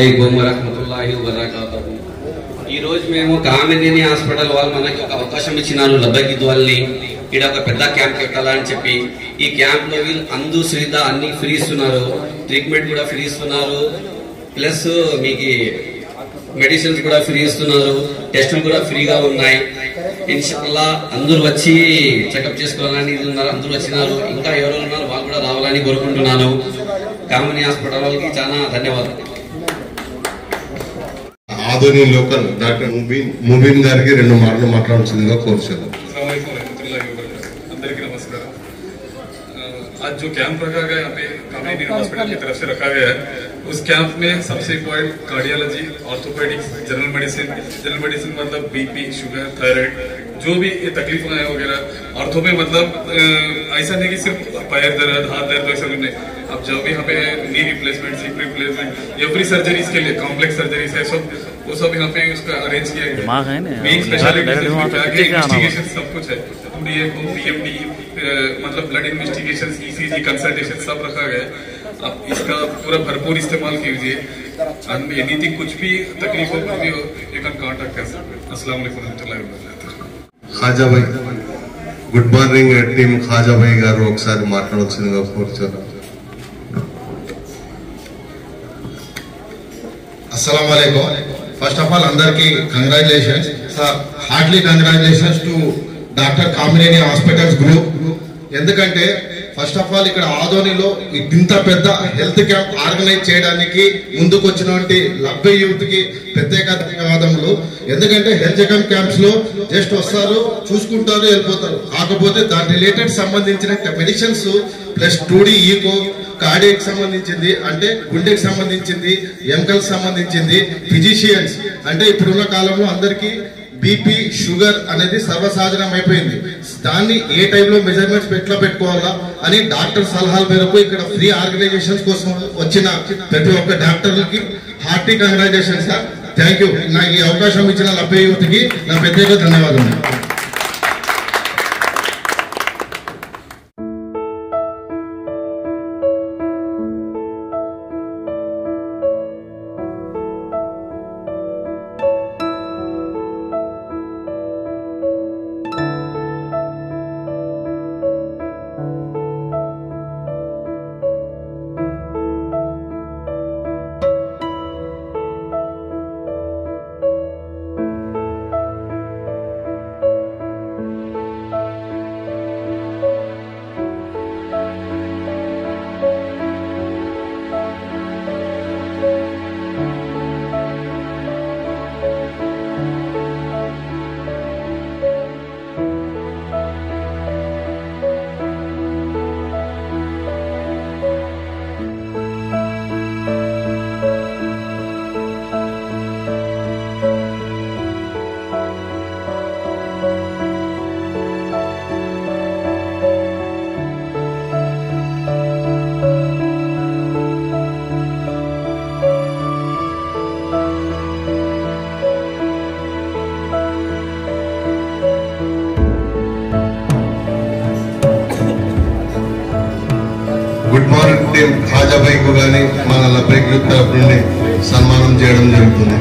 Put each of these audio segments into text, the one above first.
అలైకుం వరహ్మతుల్లాహి వబరకాతుహు. ఈరోజు మేము కామినేని హాస్పిటల్ వాళ్ళు మనకి ఒక అవకాశం ఇచ్చినారు లబ్బకి వాళ్ళని ఇక్కడ ఒక పెద్ద క్యాంప్ పెట్టాలని చెప్పి. ఈ క్యాంప్ లో వీళ్ళు అందు శ్రీత అన్ని ఫ్రీ ఇస్తున్నారు, ట్రీట్మెంట్ కూడా ఫ్రీ ఇస్తున్నారు, ప్లస్ మీకు మెడిసిన్స్ కూడా ఫ్రీ ఇస్తున్నారు, టెస్టులు కూడా ఫ్రీగా ఉన్నాయి. ఇన్షాల్లా అందరూ వచ్చి చెకప్ చేసుకోవాలని ఉన్నారు, అందరూ వచ్చినారు. ఇంకా ఎవరు ఉన్నారు వాళ్ళు కూడా రావాలని కోరుకుంటున్నాను. కామినేని హాస్పిటల్ వాళ్ళకి చాలా ధన్యవాదాలు. ఆధునిక లోకల్ డాక్టర్ ముబీన్ గారికి 2 మాటలు మాట్లాడాల్సిందిగా కోరుచున్నాను. अंदर की नमस्कार। आज जो कैंप रखा गया यहाँ पे कामिनेनी हॉस्पिटल की तरफ से रखा गया है, उस कैंप में सबसे important cardiology, orthopaedics, general medicine मतलब बीपी, शुगर, थायराइड, जो भी ये तकलीफ है वगैरह। ऑर्थो में मतलब ऐसा नहीं कि सिर्फ पैर दर्द, हाथ दर्द वैसा नहीं। अब जब भी यहाँ पे knee replacement, hip replacement, every surgeries के लिए कॉम्प्लेक्स सर्जरीज है सब, वो सब यहाँ पे उसका अरेंज किया गया। मेन स्पेशलिटी सब कुछ है, PMD मतलब ब्लड इन्वेस्टिगेशन, ECG कंसल्टेशन सब रखा गया है। आप इसका पूरा भरपूर इस्तेमाल कीजिए। एनीथिंग कुछ भी तकलीफ हो यू कैन कांटेक्ट कर सकते हैं। अस्सलाम वालेकुम रहमतुल्लाहि व बरकातहू। ఖాజా భాయ్, గుడ్ మార్నింగ్ టీమ్. ఖాజా భాయ్ గారు ఒకసారి మాట్లాడాల్సిందిగా కోరుచున్నాను. अस्सलाम वालेकुम. फर्स्ट ऑफ ऑल अंदर की congratulations sir, heartly congratulations to doctor Kamineni hospitals group. ఎందుకంటే ఫస్ట్ ఆఫ్ ఆల్ ఇక్కడ ఆదోనిలో ఇంత పెద్ద హెల్త్ క్యాంప్ ఆర్గనైజ్ చేయడానికి ముందుకు వచ్చినటువంటి లబ్బై యూత్ కి ప్రత్యేక ధన్యవాదములు. ఎందుకంటే హెల్త్ క్యాంప్స్ లో జస్ట్ వస్తారు, చూసుకుంటారు, వెళ్ళిపోతారు. కాకపోతే దాని రిలేటెడ్ సంబంధించిన medicines plus 2D eco, cardiac సంబంధించింది అంటే గుండెకి సంబంధించింది, ఎముకలకు సంబంధించింది, ఫిజిషియన్స్ అంటే ఇప్పుడున్న కాలంలో అందరికీ బీపీ, షుగర్ అనేది సర్వసాధారణం అయిపోయింది. దాన్ని ఏ టైంలో మెజర్మెంట్స్ ఎట్లా పెట్టుకోవాలా అని డాక్టర్ సలహాల మేరకు ఇక్కడ ఫ్రీ ఆర్గనైజేషన్స్ కోసం వచ్చిన ప్రతి ఒక్క డాక్టర్లకి hearty congratulation sir. Thank you. నాకు ఈ అవకాశం ఇచ్చిన లబ్బై యూత్ కి నా ప్రత్యేక ధన్యవాదాలు. Good morning team. Khaja Bhai కు గానీ మన లబ్బై గ్రూప్ తరఫు నుండి సన్మానం చేయడం జరుగుతుంది.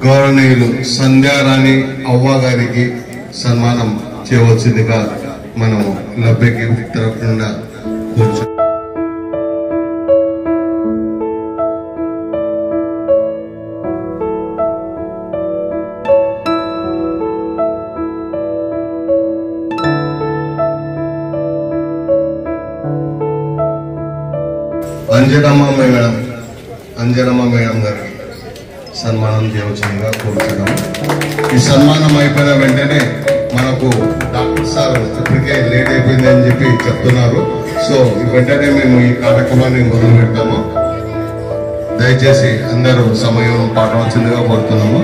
గౌరవనీయులు సంధ్యారాణి అవ్వ గారికి సన్మానం చేయవలసిందిగా మనము లబ్బైకి తరఫున కూర్చు. అంజనమ్మ మేడం గారికి సన్మానం చేయవలసిందిగా కోరుతున్నాము. ఈ సన్మానం అయిపోయిన వెంటనే మనకు డాక్టర్ సార్ ఇప్పటికే లేట్ అయిపోయింది అని చెప్పి చెప్తున్నారు. సో వెంటనే మేము ఈ కార్యక్రమాన్ని మొదలు పెడతాము. దయచేసి అందరూ సమయం పాటించవలసిందిగా కోరుతున్నాము.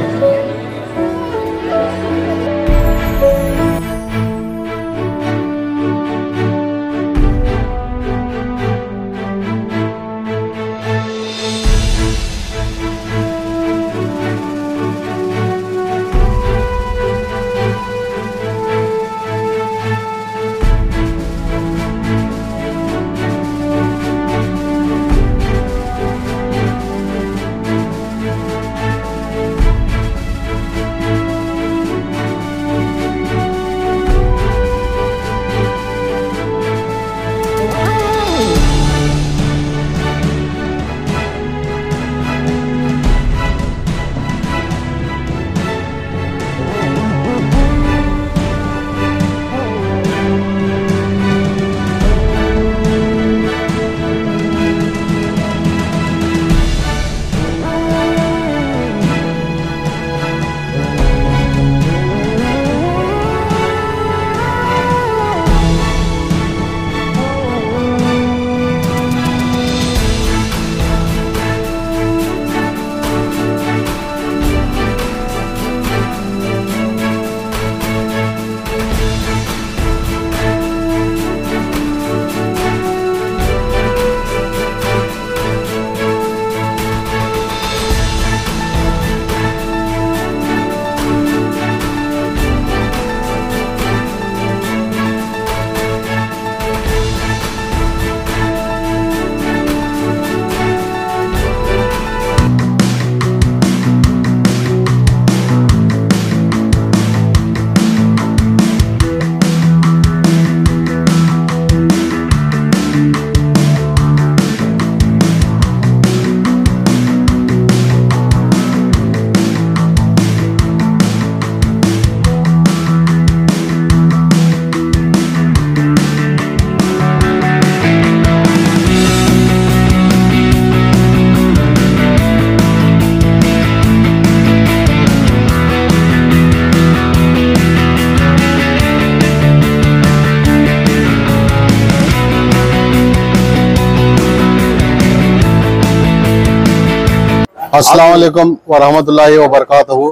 अस्सलाम वालेकुम वरहमतुल्लाहि वबरकातुहू।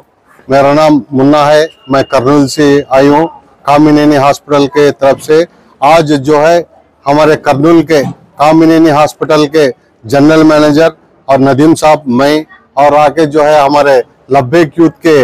मेरा नाम मुन्ना है, मैं कर्नूल से आई हूँ कामिनेनी हॉस्पिटल के तरफ से। आज जो है हमारे कर्नूल के कामिनेनी हॉस्पिटल के जनरल मैनेजर और नदीम साहब, मैं और आके जो है हमारे लब्बैक यूथ के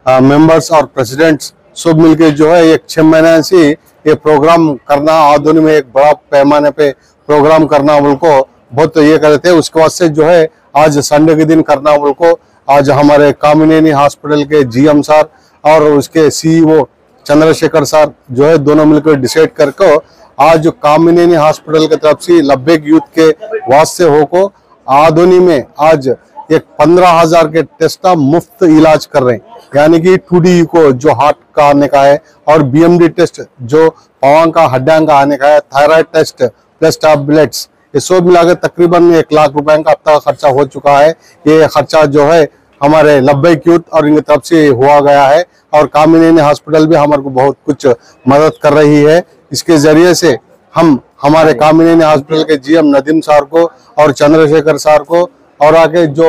मेंबर्स और प्रेसिडेंट्स सब मिलके जो है एक 6 महीने से ये प्रोग्राम करना, आधुनिक में एक बड़ा पैमाने पे प्रोग्राम करना उनको बहुत ये करे थे। उसके बाद से जो है आज संडे के दिन करना उनको आज हमारे कामिनेनी हॉस्पिटल के जीएम सर और उसके सीईओ चंद्रशेखर सर जो है दोनों मिलकर डिसाइड करके आज कामिनेनी हॉस्पिटल की तरफ से लब्बैक यूथ के वास्ते होको आधुनिक में आज एक 15,000 के टेस्ट का मुफ्त इलाज कर रहे हैं। यानी कि 2D को जो हार्ट का आने का है और BMD टेस्ट जो पावां का हड्डियां का आने का है, थायराइड टेस्ट प्लस टैबलेट्स, ये सब मिलाकर तकरीबन 1 लाख रुपए का अब तक खर्चा हो चुका है। ये खर्चा जो है हमारे लब्बैक यूथ और इनकी तरफ से हुआ गया है और कामिनेनी हॉस्पिटल भी हमारे को बहुत कुछ मदद कर रही है। इसके जरिए से हम हमारे कामिनेनी हॉस्पिटल के जीएम नदीम सर को और चंद्रशेखर सर को और आगे जो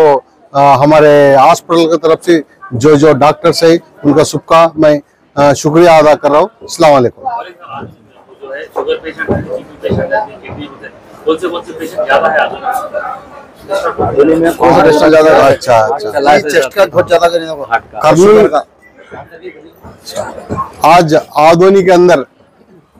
हमारे हॉस्पिटल की तरफ से जो डॉक्टर्स है उनका सबका मैं शुक्रिया अदा कर रहा हूँ। अस्सलाम वालेकुम। अच्छा कर्नूल आज आधुनिक के अंदर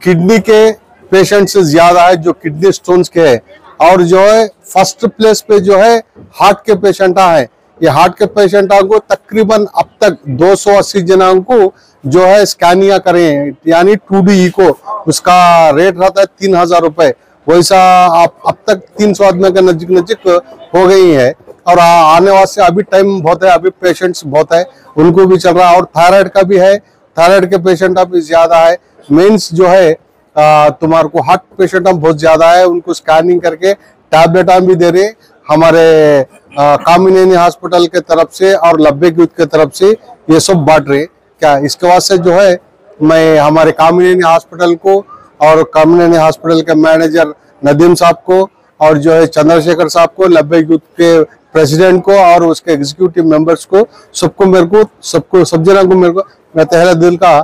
किडनी के पेशेंट्स ज्यादा है जो किडनी स्टोन्स के है और जो है फर्स्ट प्लेस पे जो है हार्ट के पेशेंट है। ये हार्ट के पेशेंट को तकरीबन अब तक 280 जना को जो है स्कैनिया करें, यानी 2D को उसका रेट रहता है 3,000 रुपए। वैसा आप अब तक 300 आदमी के नजदीक हो गई है और आने वास्ते अभी टाइम बहुत है, अभी पेशेंट्स बहुत है, उनको भी चल रहा है। और थायराइड का भी है, थायराइड के पेशेंट अभी ज्यादा है। मेंस जो है तुम्हारे को हार्ट पेशेंट हम बहुत ज्यादा है, उनको स्कैनिंग करके टैबलेट हम भी दे रहे हमारे कामिनेनी हॉस्पिटल के तरफ से और लब्बैक यूथ के तरफ से ये सब बांट रहे क्या। इसके वास्ते जो है मैं हमारे कामिनेनी हॉस्पिटल को और कामिनेनी हॉस्पिटल के मैनेजर नदीम साहब को और जो है चंद्रशेखर साहब को, लब्बैक यूथ के प्रेसिडेंट को और उसके एग्जीक्यूटिव मेंबर्स को सबको सब जना को मेरे को मैं तहे दिल का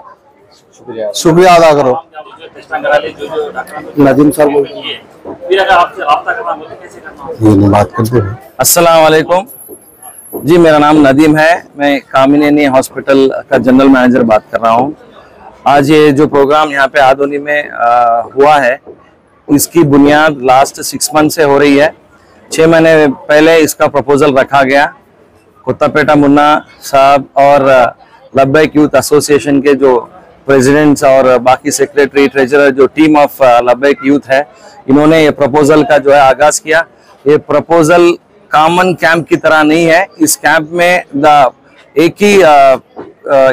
शुक्रिया अदा करो। नदीम साहब ये बात करते हैं। अस्सलाम वालेकुम जी, मेरा नाम नदीम है, मैं कामिनेनी हॉस्पिटल का जनरल मैनेजर बात कर रहा हूँ। आज ये जो प्रोग्राम यहाँ पे आधुनिक में हुआ है, इसकी बुनियाद लास्ट 6 मंथ से हो रही है। 6 महीने पहले इसका प्रपोजल रखा गया। कोत्तापेटा मुन्ना साहब और लब्बैक यूथ एसोसिएशन के जो प्रेसिडेंट्स और बाकी सेक्रेटरी ट्रेजरर जो टीम ऑफ लब्बैक यूथ है, इन्होंने ये प्रपोजल का जो है आगाज किया। ये प्रपोजल कॉमन कैंप की तरह नहीं है। इस कैंप में एक ही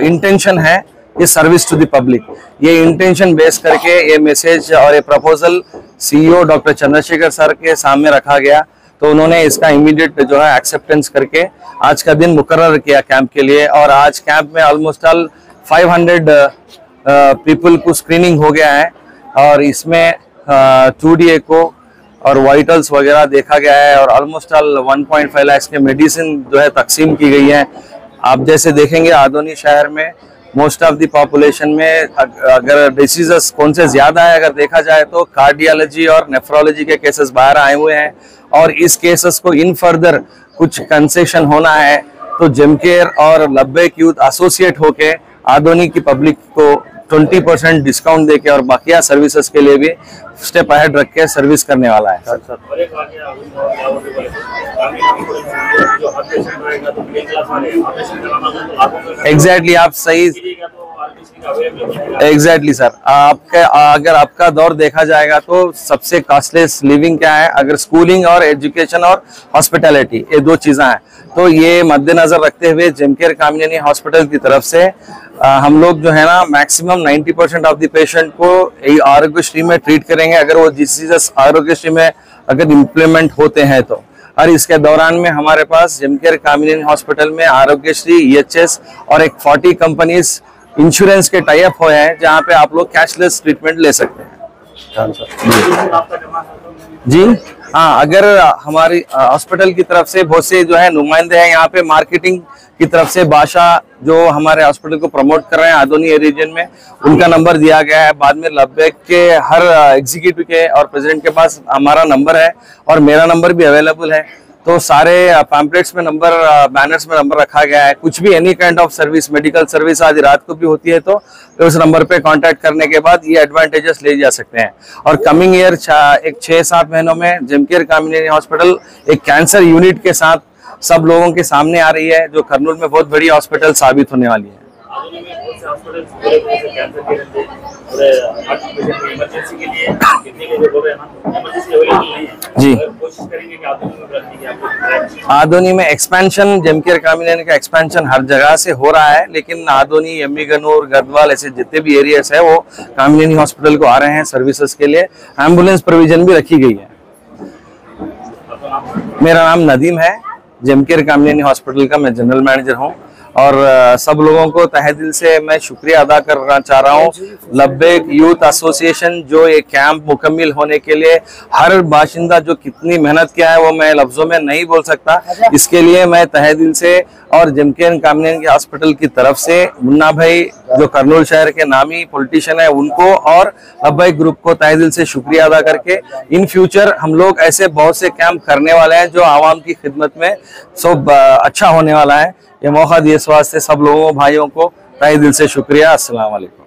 इंटेंशन है, ये सर्विस टू द पब्लिक। ये इंटेंशन बेस करके ये मैसेज और ये proposal CEO doctor Chandrashekhar sir के सामने रखा गया, तो उन्होंने इसका इमीडिएट जो है एक्सेप्टेंस करके आज का दिन मुकर्रर किया कैंप के लिए। और आज कैंप में ऑलमोस्ट 500 पीपल को स्क्रीनिंग हो गया है और इसमें 2D को और वाइटल्स वगैरह देखा गया है और ऑलमोस्ट 1.5 लाख के मेडिसिन जो है तकसीम की गई है। आप जैसे देखेंगे आधुनिक शहर में मोस्ट ऑफ द पॉपुलेशन में अगर डिसीजेस कौन से ज्यादा है, अगर देखा जाए तो कार्डियोलॉजी और नेफ्रोलॉजी के केसेस बाहर आए हुए हैं और इस केसेस को इन फर्दर कुछ कंसेशन होना है तो जेमकेयर और लब्बैक यूथ एसोसिएट होके आधुनिक की पब्लिक को 20% डिस्काउंट देके और बाकिया सर्विसेज के लिए भी स्टेप अहेड रख के सर्विस करने वाला है। एग्जैक्टली आप सही एग्जैक्टली सर, अगर आपका दौर देखा जाएगा तो सबसे कॉस्टलेस लिविंग क्या है, अगर स्कूलिंग और एजुकेशन और हॉस्पिटैलिटी, ये 2 चीजें हैं। तो ये मद्देनजर रखते हुए जेमकेयर कामिनेनी हॉस्पिटल की तरफ से हम लोग जो है ना मैक्सिमम 90% ऑफ द पेशेंट को आरोग्यश्री में ट्रीट करेंगे, अगर वो डिसीजेस आरोग्यश्री में अगर इम्प्लीमेंट होते हैं तो। और इसके दौरान में हमारे पास जेमकेयर कामिनेनी हॉस्पिटल में आरोग्यश्री, EHS और एक 40 कंपनीज इंश्योरेंस के टाई अप हुए हैं जहाँ पे आप लोग कैशलेस ट्रीटमेंट ले सकते हैं। जी हाँ, अगर हमारी हॉस्पिटल की तरफ से बहुत से जो है नुमाइंदे हैं यहाँ पे, मार्केटिंग की तरफ से बादशाह जो हमारे हॉस्पिटल को प्रमोट कर रहे हैं आदोनी रीजन में, उनका नंबर दिया गया है। बाद में लब्बैक के हर एग्जीक्यूटिव के और प्रेसिडेंट के पास हमारा नंबर है और मेरा नंबर भी अवेलेबल है। तो सारे पैम्पलेट्स में नंबर, बैनर्स में नंबर रखा गया है। कुछ भी any kind of service, medical service आदि रात को भी होती है तो उस नंबर पे कांटेक्ट करने के बाद ये एडवांटेजेस ले जा सकते हैं। और कमिंग ईयर एक 6-7 महीनों में जेमकेयर कामिनेनी हॉस्पिटल एक कैंसर यूनिट के साथ सब लोगों के सामने आ रही है, जो कर्नूल में बहुत बड़ी हॉस्पिटल साबित होने वाली है। जी आदोनी में एक्सपेंशन, जेमकेयर कामिनेनी का एक्सपेंशन हर जगह से हो रहा है, लेकिन आदोनी, एम्मीगनूर, गढ़वाल ऐसे जितने भी एरियाज है वो कामिनेनी हॉस्पिटल को आ रहे हैं सर्विसेज के लिए। एम्बुलेंस प्रोविजन भी रखी गई है। मेरा नाम नदीम है, जेमकेयर कामिनेनी हॉस्पिटल का मैं जनरल मैनेजर हूँ। और सब लोगों को तहे दिल से मैं शुक्रिया अदा करना चाह रहा हूँ। लब्बैक यूथ एसोसिएशन जो ये कैंप मुकम्मिल होने के लिए हर बाशिंदा जो कितनी मेहनत किया है वो मैं लफ्जों में नहीं बोल सकता। इसके लिए मैं तहे दिल से और जेमकेयर कामिनेनी हॉस्पिटल की तरफ से मुन्ना भाई जो कर्नूल शहर के नामी पॉलिटिशियन है उनको और लब्बैक ग्रुप को तहे दिल से शुक्रिया अदा करके इन फ्यूचर हम लोग ऐसे बहुत से कैंप करने वाले हैं जो आवाम की खिदमत में सब अच्छा होने वाला है। ये मौका दिए इस वास्ते सब लोगों भाइयों को तहे दिल से शुक्रिया। अस्सलाम वालेकुम।